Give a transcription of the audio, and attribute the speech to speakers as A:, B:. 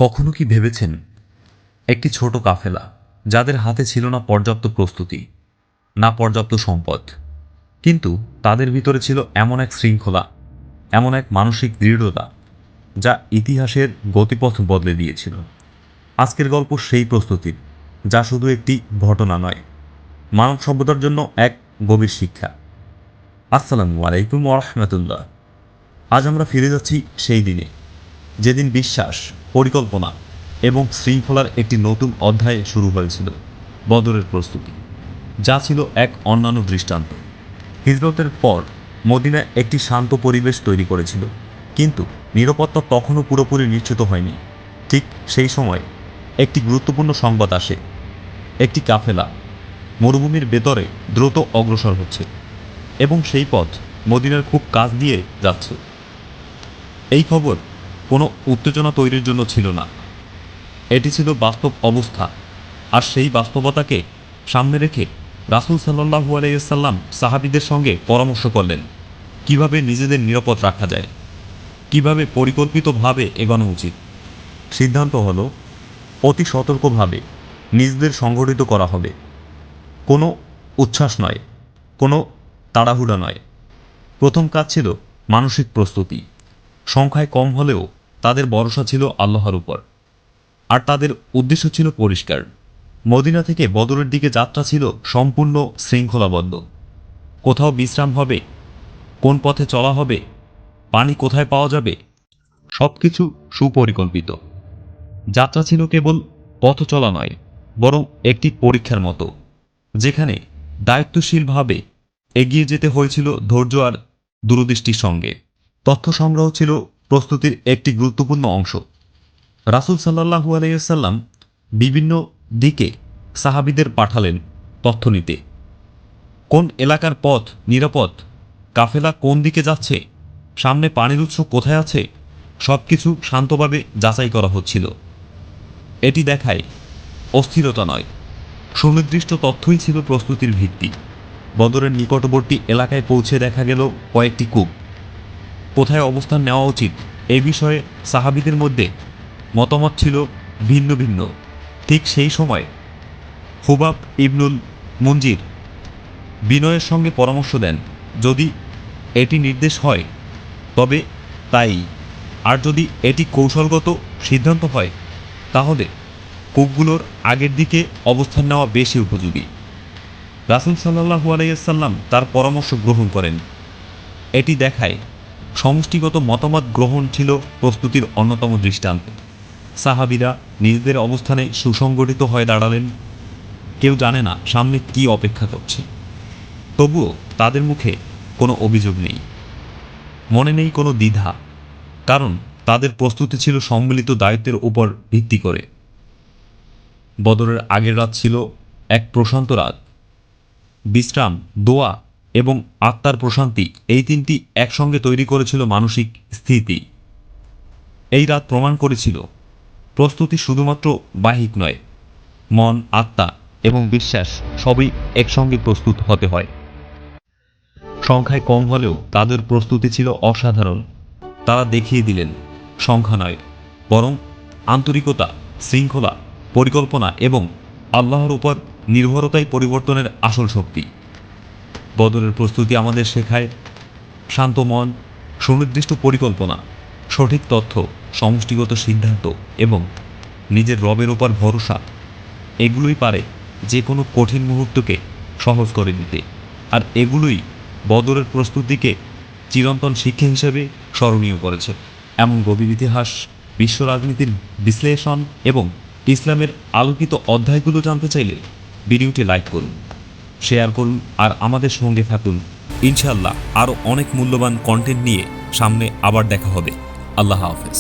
A: কখনো কি ভেবেছেন একটি ছোট কাফেলা যাদের হাতে ছিল না পর্যাপ্ত প্রস্তুতি, না পর্যাপ্ত সম্পদ, কিন্তু তাদের ভিতরে ছিল এমন এক শৃঙ্খলা, এমন এক মানসিক দৃঢ়তা যা ইতিহাসের গতিপথ বদলে দিয়েছিল। আজকের গল্প সেই প্রস্তুতির, যা শুধু একটি ঘটনা নয়, মানব সভ্যতার জন্য এক গভীর শিক্ষা। আসসালামু আলাইকুম ওয়া রাহমাতুল্লাহ। আজ আমরা ফিরে যাচ্ছি সেই দিনে, যেদিন বিশ্বাস, পরিকল্পনা এবং শৃঙ্খলার একটি নতুন অধ্যায় শুরু হয়েছিল, বদরের প্রস্তুতি, যা ছিল এক অন্যান্য দৃষ্টান্ত। হিজরতের পর মদিনা একটি শান্ত পরিবেশ তৈরি করেছিল, কিন্তু নিরাপত্তা তখনও পুরোপুরি নিশ্চিত হয়নি। ঠিক সেই সময় একটি গুরুত্বপূর্ণ সংবাদ আসে। একটি কাফেলা মরুভূমির ভেতরে দ্রুত অগ্রসর হচ্ছে এবং সেই পথ মদিনার খুব কাছ দিয়ে যাচ্ছে। এই খবর কোনো উত্তেজনা তৈরির জন্য ছিল না, এটি ছিল বাস্তব অবস্থা। আর সেই বাস্তবতাকে সামনে রেখে রাসূল সাল্লাল্লাহু আলাইহি ওয়াসাল্লাম সাহাবীদের সঙ্গে পরামর্শ করলেন কিভাবে নিজেদের নিরাপদ রাখা যায়, কিভাবে পরিকল্পিতভাবে এগোনো উচিত। সিদ্ধান্ত হলো অতি সতর্কভাবে নিজেদের সংগঠিত করা হবে। কোনো উচ্ছ্বাস নয়, কোনো তাড়াহুড়া নয়। প্রথম কাজ ছিল মানসিক প্রস্তুতি। সংখ্যায় কম হলেও তাদের ভরসা ছিল আল্লাহর উপর, আর তাদের উদ্দেশ্য ছিল পরিষ্কার। মদিনা থেকে বদরের দিকে যাত্রা ছিল সম্পূর্ণ শৃঙ্খলাবদ্ধ। কোথাও বিশ্রাম হবে, কোন পথে চলা হবে, পানি কোথায় পাওয়া যাবে, সবকিছু সুপরিকল্পিত। যাত্রা ছিল কেবল পথ চলা নয়, বরং একটি পরীক্ষার মতো, যেখানে দায়িত্বশীলভাবে এগিয়ে যেতে হয়েছিল ধৈর্য আর দূরদৃষ্টির সঙ্গে। তথ্য সংগ্রহ ছিল প্রস্তুতির একটি গুরুত্বপূর্ণ অংশ। রাসূল সাল্লাল্লাহু আলাইহি ওয়াসাল্লাম বিভিন্ন দিকে সাহাবীদের পাঠালেন তথ্য নিতে। কোন এলাকার পথ নিরাপদ, কাফেলা কোন দিকে যাচ্ছে, সামনে পানির উৎস কোথায় আছে, সবকিছু শান্তভাবে যাচাই করা হচ্ছিল। এটি দেখায় অস্থিরতা নয়, সুনির্দিষ্ট তথ্যই ছিল প্রস্তুতির ভিত্তি। বদরের নিকটবর্তী এলাকায় পৌঁছে দেখা গেল কয়েকটি কূপ। কোথায় অবস্থান নেওয়া উচিত এ বিষয়ে সাহাবীদের মধ্যে মতামত ছিল ভিন্ন ভিন্ন। ঠিক সেই সময় হুবাব ইবনুল মুনজির বিনয়ের সঙ্গে পরামর্শ দেন, যদি এটি নির্দেশ হয় তবে তাই, আর যদি এটি কৌশলগত সিদ্ধান্ত হয় তাহলে কূপগুলোর আগের দিকে অবস্থান নেওয়া বেশি উপযোগী। রাসূল সাল্লাল্লাহু আলাইহি ওয়াসাল্লাম তার পরামর্শ গ্রহণ করেন। এটি দেখায় সমষ্টিগত মতামত গ্রহণ ছিল প্রস্তুতির অন্যতম দৃষ্টান্ত। সাহাবীরা নিজেদের অবস্থানে সুসংগঠিত হয়ে দাঁড়ালেন। কেউ জানে না সামনে কি অপেক্ষা করছে, তবুও তাদের মুখে কোনো অভিযোগ নেই, মনে নেই কোনো দ্বিধা, কারণ তাদের প্রস্তুতি ছিল সম্মিলিত দায়িত্বের উপর ভিত্তি করে। বদরের আগের রাত ছিল এক প্রশান্ত রাত। বিশ্রাম, দোয়া এবং আত্মার প্রশান্তি, এই তিনটি একসঙ্গে তৈরি করেছিল মানসিক স্থিতি। এই রাত প্রমাণ করেছিল প্রস্তুতি শুধুমাত্র বাহ্যিক নয়, মন, আত্মা এবং বিশ্বাস সবই একসঙ্গে প্রস্তুত হতে হয়। সংখ্যায় কম হলেও তাদের প্রস্তুতি ছিল অসাধারণ। তারা দেখিয়ে দিলেন সংখ্যা নয়, বরং আন্তরিকতা, শৃঙ্খলা, পরিকল্পনা এবং আল্লাহর উপর নির্ভরতাই পরিবর্তনের আসল শক্তি। বদরের প্রস্তুতি আমাদের শেখায় শান্ত মন, সুনির্দিষ্ট পরিকল্পনা, সঠিক তথ্য, সমষ্টিগত সিদ্ধান্ত এবং নিজের রবের উপর ভরসা, এগুলোই পারে যে কোনো কঠিন মুহূর্তকে সহজ করে দিতে। আর এগুলোই বদরের প্রস্তুতিকে চিরন্তন শিক্ষা হিসেবে স্মরণীয় করেছে। এমন গভীর ইতিহাস, বিশ্ব রাজনীতির বিশ্লেষণ এবং ইসলামের আলোকিত অধ্যায়গুলো জানতে চাইলে ভিডিওটি লাইক করুন, শেয়ার করুন আর আমাদের সঙ্গে থাকুন। ইনশাআল্লাহ আরও অনেক মূল্যবান কন্টেন্ট নিয়ে সামনে আবার দেখা হবে। আল্লাহ হাফেজ।